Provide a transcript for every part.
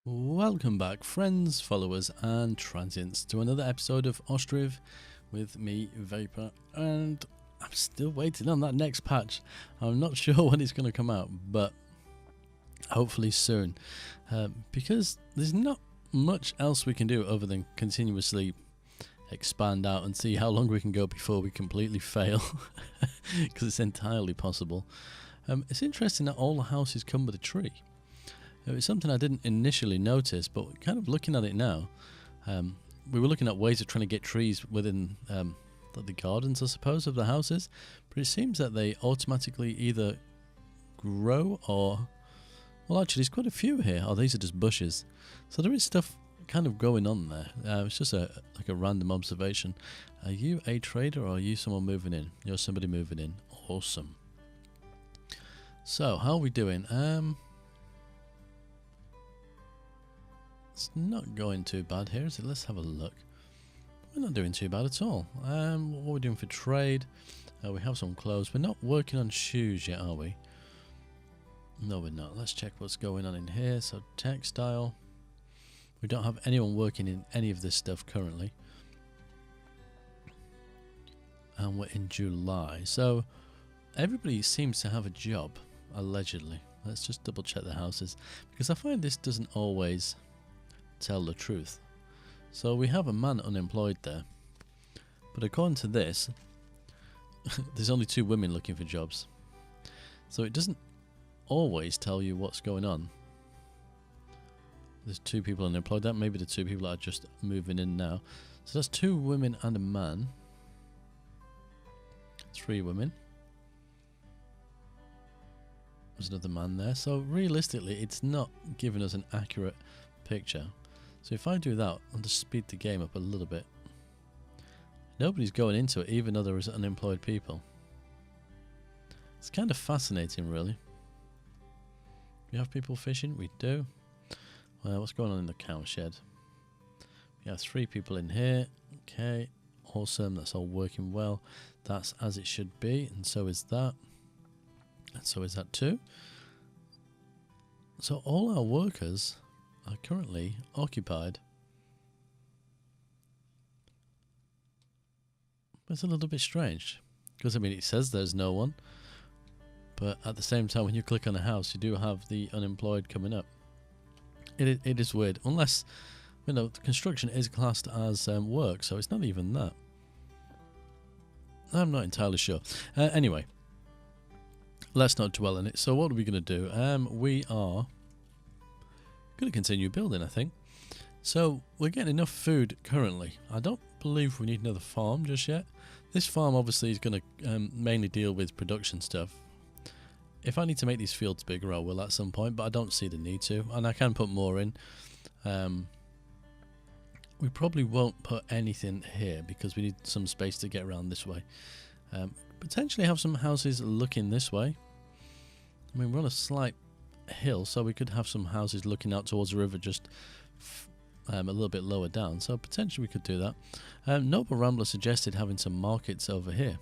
Welcome back, friends, followers, and transients, to another episode of Ostriv with me, Vapor, and I'm still waiting on that next patch. I'm not sure when it's going to come out, but hopefully soon, because there's not much else we can do other than continuously expand out and see how long we can go before we completely fail, because it's entirely possible. It's interesting that all the houses come with a tree. It was something I didn't initially notice, but kind of looking at it now, we were looking at ways of trying to get trees within the gardens, I suppose, of the houses, but it seems that they automatically either grow or... Well, actually, there's quite a few here. Oh, these are just bushes. So there is stuff kind of going on there. It's just like a random observation. Are you a trader or are you someone moving in? You're somebody moving in. Awesome. So, how are we doing? It's not going too bad here, is it? Let's have a look. We're not doing too bad at all. What are we doing for trade? We have some clothes. We're not working on shoes yet, are we? No, we're not. Let's check what's going on in here. So, textile. We don't have anyone working in any of this stuff currently. And we're in July. So, everybody seems to have a job, allegedly. Let's just double check the houses. Because I find this doesn't always tell the truth. So we have a man unemployed there, but according to this there's only 2 women looking for jobs, so it doesn't always tell you what's going on. There's 2 people unemployed. That maybe the 2 people are just moving in now. So that's 2 women and a man. 3 women. There's another man there. So realistically it's not giving us an accurate picture. So if I do that, I'll just speed the game up a little bit. Nobody's going into it, even though there is unemployed people. It's kind of fascinating, really. We have people fishing? We do. What's going on in the cow shed? We have 3 people in here. Okay, awesome. That's all working well. That's as it should be, and so is that. And so is that too. So all our workers are currently occupied. But it's a little bit strange, because I mean it says there's no one, but at the same time when you click on a house you do have the unemployed coming up. It is weird, unless, you know, the construction is classed as work, so it's not even that. I'm not entirely sure. Anyway, let's not dwell on it. So what are we going to do? We are going to continue building, I think. So we're getting enough food currently. I don't believe we need another farm just yet. This farm obviously is going to mainly deal with production stuff. If I need to make these fields bigger, I will at some point, but I don't see the need to, and I can put more in. We probably won't put anything here because we need some space to get around this way. Potentially have some houses looking this way. I mean, we're on a slight hill, so we could have some houses looking out towards the river, just a little bit lower down, so potentially we could do that. Noble Rambler suggested having some markets over here,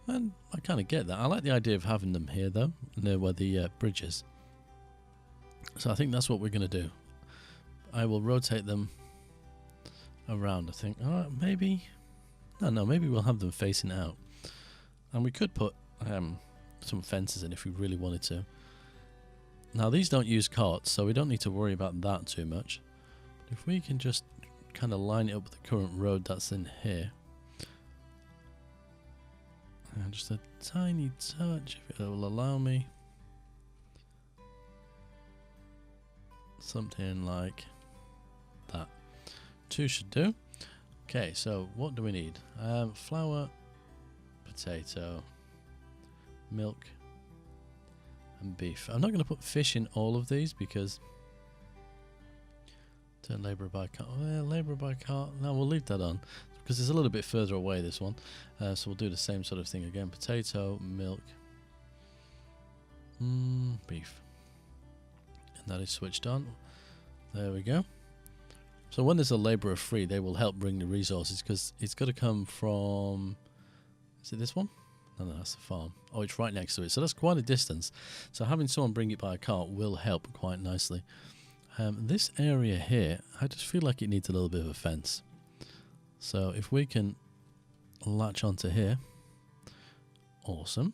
and I kind of get that. I like the idea of having them here though, near where the bridge is, so I think that's what we're going to do. I will rotate them around, I think. Maybe no, maybe we'll have them facing out, and we could put some fences in if we really wanted to. Now these don't use carts, so we don't need to worry about that too much. But if we can just kind of line it up with the current road that's in here, and just a tiny touch, if it will allow me, something like that. 2 should do. Okay, so what do we need? Flour, potato, milk, and beef. I'm not going to put fish in all of these because turn labourer by cart. Well, labourer by cart. No, we'll leave that on because it's a little bit further away, this one. So we'll do the same sort of thing again. Potato, milk, beef, and that is switched on. There we go. So when there's a labourer free, they will help bring the resources, because it's got to come from... Is it this one? No, that's the farm. Oh, it's right next to it. So that's quite a distance. So having someone bring it by a cart will help quite nicely. This area here, I just feel like it needs a little bit of a fence. So if we can latch onto here, awesome.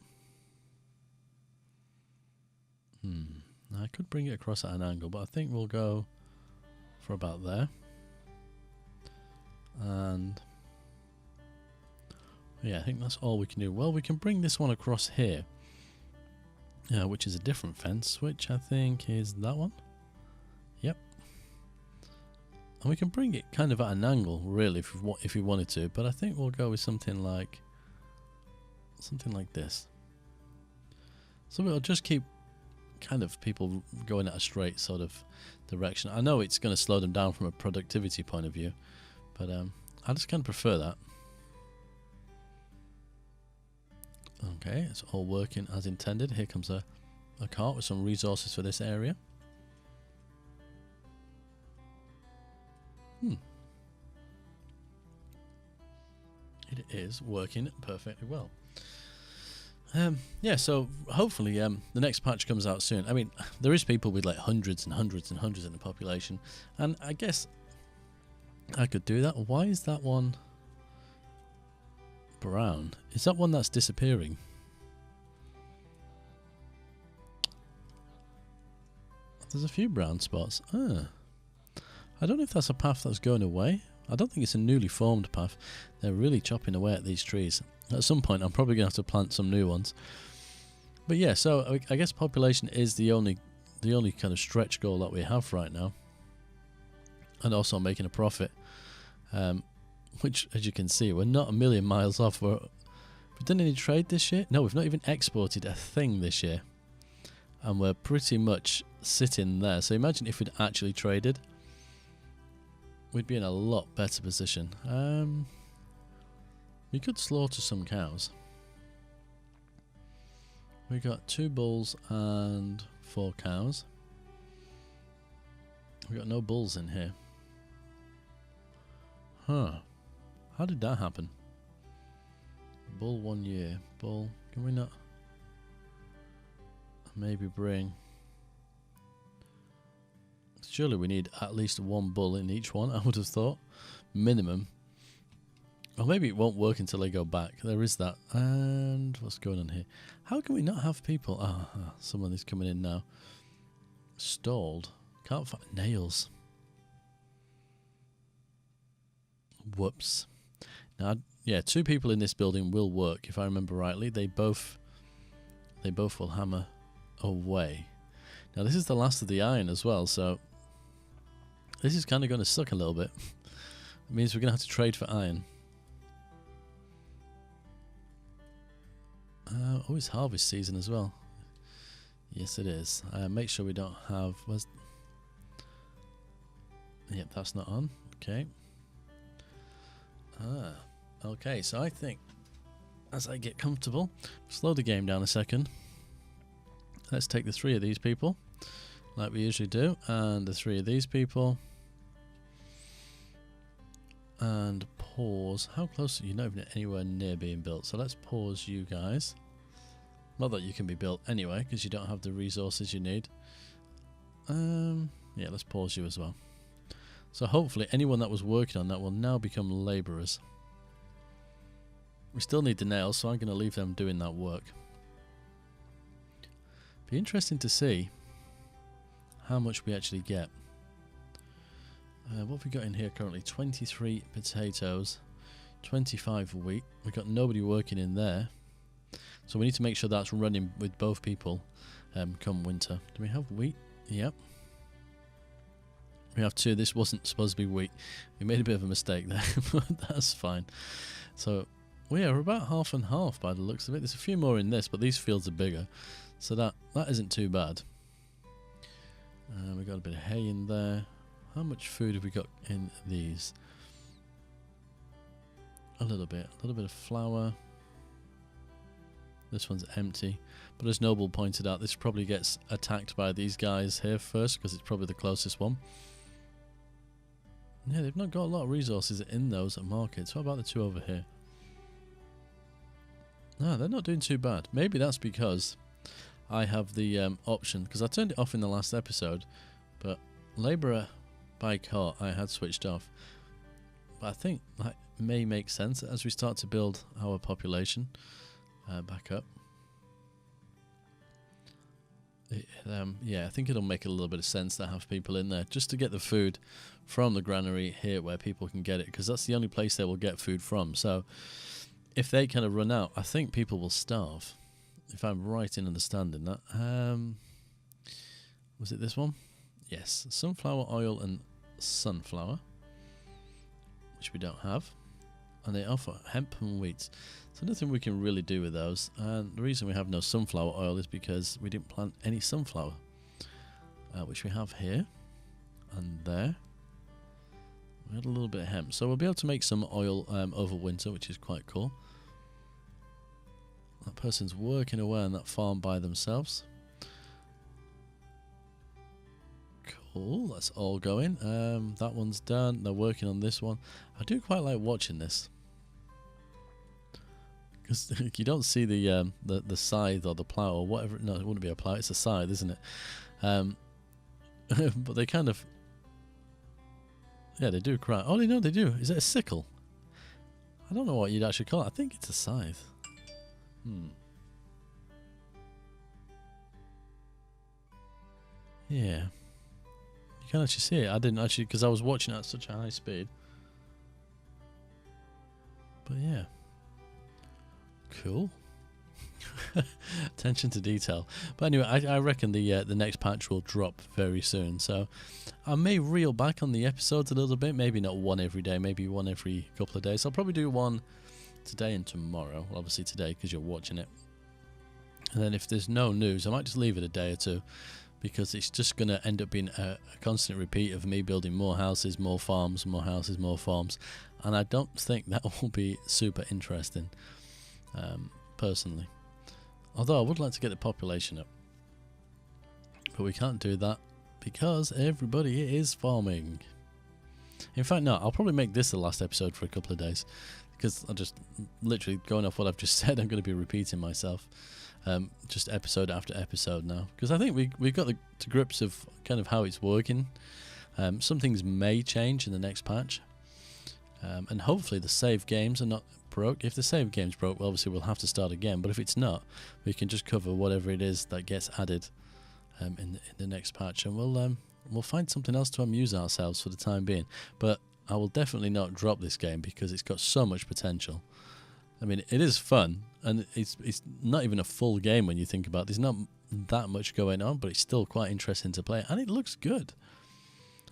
I could bring it across at an angle, but I think we'll go for about there. And yeah, I think that's all we can do. Well, we can bring this one across here, which is a different fence, which I think is that one. Yep. And we can bring it kind of at an angle, really, if we wanted to. But I think we'll go with something like this. So we'll just keep kind of people going at a straight sort of direction. I know it's going to slow them down from a productivity point of view, but I just kind of prefer that. Okay, it's all working as intended. Here comes a cart with some resources for this area. It is working perfectly well. Yeah, so hopefully the next patch comes out soon. I mean, there is people with like hundreds and hundreds and hundreds in the population, and I guess I could do that. Why is that one brown? Is that one that's disappearing? There's a few brown spots. I don't know if that's a path that's going away. I don't think it's a newly formed path. They're really chopping away at these trees. At some point I'm probably going to have to plant some new ones. But yeah, so I guess population is the only kind of stretch goal that we have right now. And also making a profit. Which, as you can see, we're not a million miles off. We've done any trade this year? No, we've not even exported a thing this year. And we're pretty much sitting there. So imagine if we'd actually traded. We'd be in a lot better position. We could slaughter some cows. We got 2 bulls and 4 cows. We got no bulls in here. Huh. How did that happen? Bull 1 year. Bull. Can we not maybe bring... Surely we need at least 1 bull in each one, I would have thought. Minimum. Or maybe it won't work until they go back. There is that. And what's going on here? How can we not have people... someone is coming in now. Stalled. Can't find nails. Whoops. Now, yeah, 2 people in this building will work, if I remember rightly. They both will hammer away. Now, this is the last of the iron as well, so... This is kind of going to suck a little bit. It means we're going to have to trade for iron. Oh, it's harvest season as well. Yes, it is. Make sure we don't have... Yep, that's not on. Okay. Okay, so I think as I get comfortable, slow the game down a second. Let's take the 3 of these people, like we usually do, and the 3 of these people. And pause. How close are you? Not even anywhere near being built. So let's pause you guys. Not that you can be built anyway, because you don't have the resources you need. Yeah, let's pause you as well. So hopefully anyone that was working on that will now become labourers. We still need the nails, so I'm going to leave them doing that work. Be interesting to see how much we actually get. What have we got in here currently? 23 potatoes, 25 wheat. We've got nobody working in there. So we need to make sure that's running with both people come winter. Do we have wheat? Yep. We have 2. This wasn't supposed to be wheat. We made a bit of a mistake there, but that's fine. So we are about half and half by the looks of it. There's a few more in this, but these fields are bigger. So that isn't too bad. We've got a bit of hay in there. How much food have we got in these? A little bit of flour. This one's empty. But as Noble pointed out, this probably gets attacked by these guys here first, because it's probably the closest one. Yeah, they've not got a lot of resources in those at markets. What about the 2 over here? No, they're not doing too bad. Maybe that's because I have the option, because I turned it off in the last episode, but labourer by cart I had switched off, but I think that may make sense as we start to build our population back up. Yeah, I think it'll make a little bit of sense to have people in there just to get the food from the granary here where people can get it, because that's the only place they will get food from. So if they kind of run out, I think people will starve, if I'm right in understanding that. Was it this one? Yes, sunflower oil and sunflower, which we don't have, and they offer hemp and wheat. So nothing we can really do with those, and the reason we have no sunflower oil is because we didn't plant any sunflower, which we have here and there. We had a little bit of hemp, so we'll be able to make some oil over winter, which is quite cool. That person's working away on that farm by themselves. Cool, that's all going. That one's done. They're working on this one. I do quite like watching this, because you don't see the scythe or the plough or whatever. No, it wouldn't be a plough. It's a scythe, isn't it? But they kind of, yeah, they do cry. Oh, no, they do. Is it a sickle? I don't know what you'd actually call it. I think it's a scythe. Yeah. You can actually see it. I didn't actually, because I was watching it at such a high speed. But yeah. Cool. Attention to detail. But anyway, I reckon the next patch will drop very soon. So I may reel back on the episodes a little bit. Maybe not one every day. Maybe one every couple of days. I'll probably do one today and tomorrow. Well, obviously today because you're watching it. And then if there's no news, I might just leave it a day or two, because it's just going to end up being a constant repeat of me building more houses, more farms, more houses, more farms. And I don't think that will be super interesting, personally. Although I would like to get the population up. But we can't do that because everybody is farming. In fact, no, I'll probably make this the last episode for a couple of days, because I'm just literally going off what I've just said. I'm going to be repeating myself. Just episode after episode now, because I think we got to grips of kind of how it's working. Some things may change in the next patch, and hopefully the save games are not broke. If the save game's broke, well, obviously we'll have to start again, but if it's not, we can just cover whatever it is that gets added in the next patch, and we'll find something else to amuse ourselves for the time being. But I will definitely not drop this game because it's got so much potential. I mean, it is fun, and it's not even a full game when you think about it. There's not that much going on, but it's still quite interesting to play, and it looks good.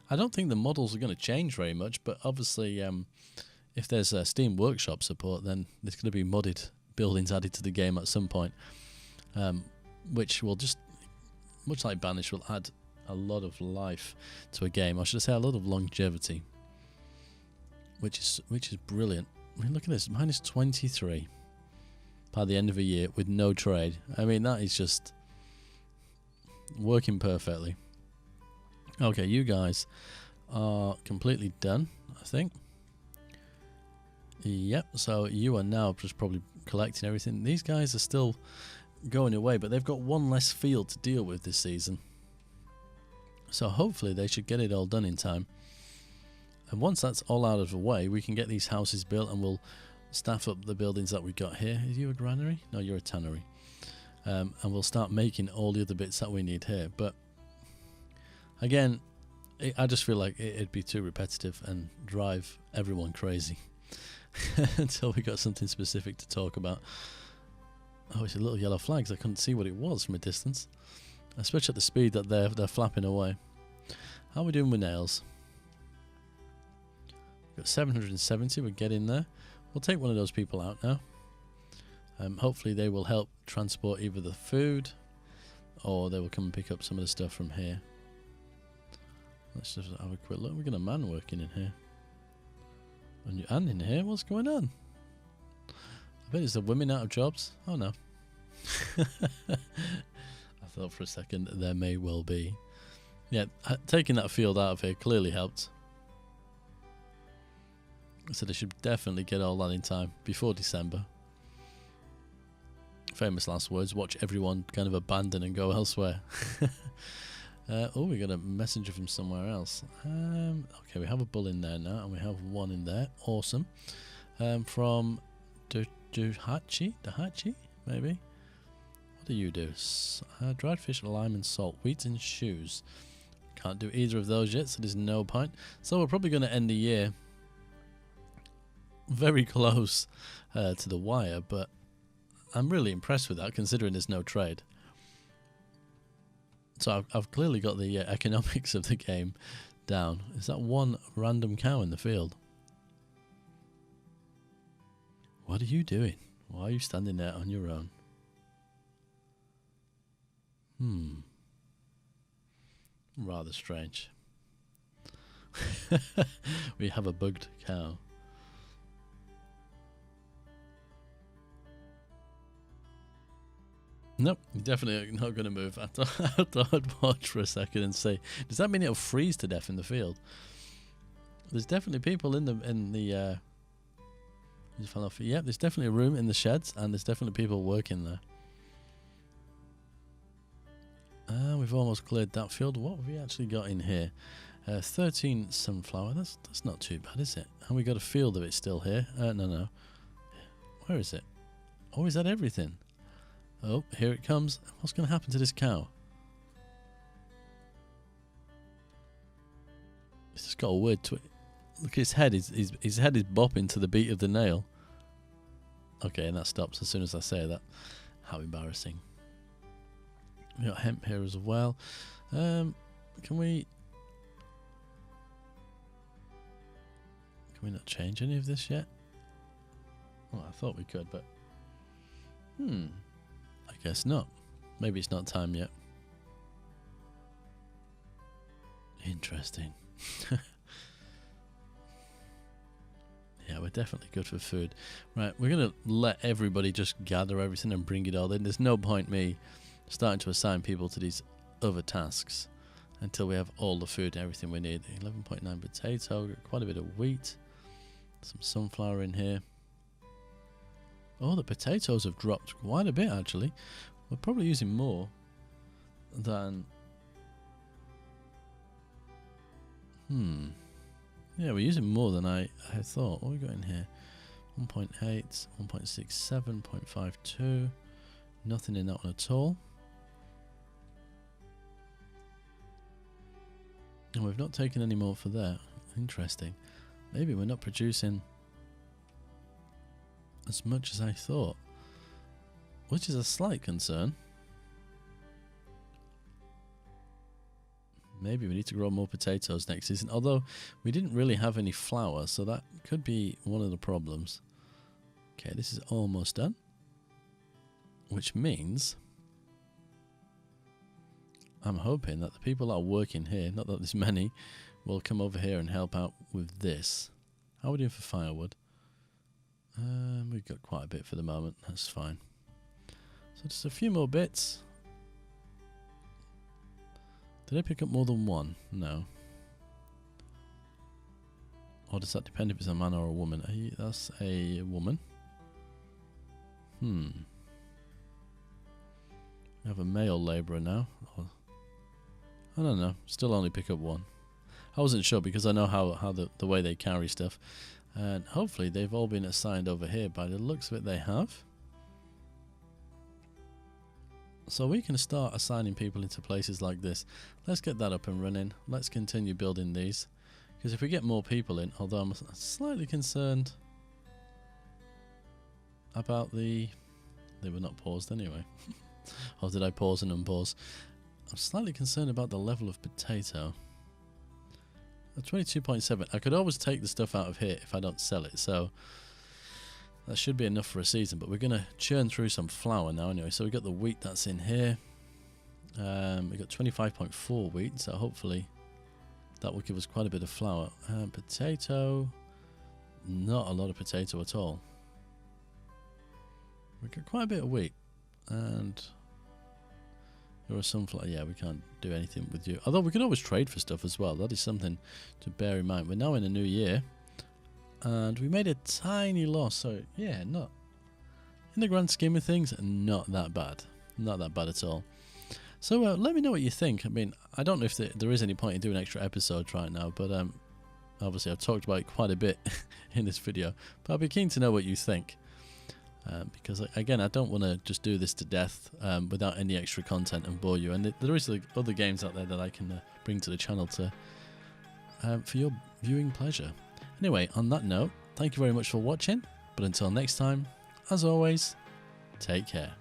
I don't think the models are going to change very much, but obviously if there's Steam Workshop support, then there's going to be modded buildings added to the game at some point, which will just, much like Banished, will add a lot of life to a game. I should say a lot of longevity, which is brilliant. I mean, look at this, minus 23 by the end of a year with no trade. I mean, that is just working perfectly. Okay, you guys are completely done, I think. Yep, so you are now just probably collecting everything. These guys are still going away, but they've got one less field to deal with this season. So hopefully they should get it all done in time. And once that's all out of the way, we can get these houses built, and we'll staff up the buildings that we've got here. Are you a granary? No, you're a tannery. And we'll start making all the other bits that we need here. But again, I just feel like it'd be too repetitive and drive everyone crazy until we got something specific to talk about. Oh, it's a little yellow flags. I couldn't see what it was from a distance, especially at the speed that they're flapping away. How are we doing with nails? Got 770, we're getting there. We'll take one of those people out now. Hopefully they will help transport either the food, or they will come and pick up some of the stuff from here. Let's just have a quick look. We've got a man working in here. And in here, what's going on? I bet it's the women out of jobs. Oh no. I thought for a second there may well be. Yeah, taking that field out of here clearly helped. So they should definitely get all that in time before December. Famous last words, watch everyone kind of abandon and go elsewhere. Oh, we got a messenger from somewhere else. Okay, we have a bull in there now, and we have one in there. Awesome. From Dahachi, maybe? What do you do? Dried fish, lime and salt, wheat and shoes. Can't do either of those yet, so there's no point. So we're probably going to end the year very close to the wire, but I'm really impressed with that, considering there's no trade. So I've clearly got the economics of the game down. Is that one random cow in the field? What are you doing? Why are you standing there on your own? Rather strange. We have a bugged cow. Nope, definitely not going to move. I thought I'd watch for a second and say, does that mean it'll freeze to death in the field? There's definitely people in the just fell off. Yeah, there's definitely a room in the sheds, and there's definitely people working there. We've almost cleared that field. What have we actually got in here? 13 sunflower. That's not too bad, is it? And we got a field of it still here. No. Where is it? Oh, is that everything? Oh, here it comes. What's going to happen to this cow? It's just got a weird twist. Look at his head. His head is bopping to the beat of the nail. Okay, and that stops as soon as I say that. How embarrassing. We got hemp here as well. Can we not change any of this yet? Well, I thought we could, but I guess not. Maybe it's not time yet. Interesting. Yeah, we're definitely good for food. Right, we're going to let everybody just gather everything and bring it all in. There's no point me starting to assign people to these other tasks until we have all the food and everything we need. 11.9 potato, quite a bit of wheat, some sunflower in here. Oh, the potatoes have dropped quite a bit actually. We're probably using more than... Yeah, we're using more than I thought. What have we got in here? 1.8, 1.67, 0.52. Nothing in that one at all. And we've not taken any more for that. Interesting. Maybe we're not producing as much as I thought, which is a slight concern. Maybe we need to grow more potatoes next season, although we didn't really have any flour, so that could be one of the problems. Okay, this is almost done, which means I'm hoping that the people that are working here, not that there's many, will come over here and help out with this. How are we doing for firewood? We've got quite a bit for the moment, that's fine. So just a few more bits. Did I pick up more than one? No. Or does that depend if it's a man or a woman? That's a woman. We have a male labourer now. I don't know. Still only pick up one. I wasn't sure because I know how the way they carry stuff. And hopefully they've all been assigned over here. By the looks of it, they have. So we can start assigning people into places like this. Let's get that up and running. Let's continue building these. Because if we get more people in, although I'm slightly concerned about the... They were not paused anyway. Or did I pause and unpause? I'm slightly concerned about the level of potato. 22.7. I could always take the stuff out of here if I don't sell it. So that should be enough for a season, but we're going to churn through some flour now anyway. So we've got the wheat that's in here. We've got 25.4 wheat, so hopefully that will give us quite a bit of flour. Potato, not a lot of potato at all. We've got quite a bit of wheat. And there are sunflower. Yeah, we can't do anything with you. Although we could always trade for stuff as well. That is something to bear in mind. We're now in a new year. And we made a tiny loss, so yeah, not in the grand scheme of things, not that bad. Not that bad at all. So let me know what you think. I mean, I don't know if there is any point in doing extra episodes right now, but obviously I've talked about it quite a bit in this video, but I'll be keen to know what you think. Because again, I don't want to just do this to death without any extra content and bore you. And there is other games out there that I can bring to the channel for your viewing pleasure. Anyway, on that note, thank you very much for watching. But until next time, as always, take care.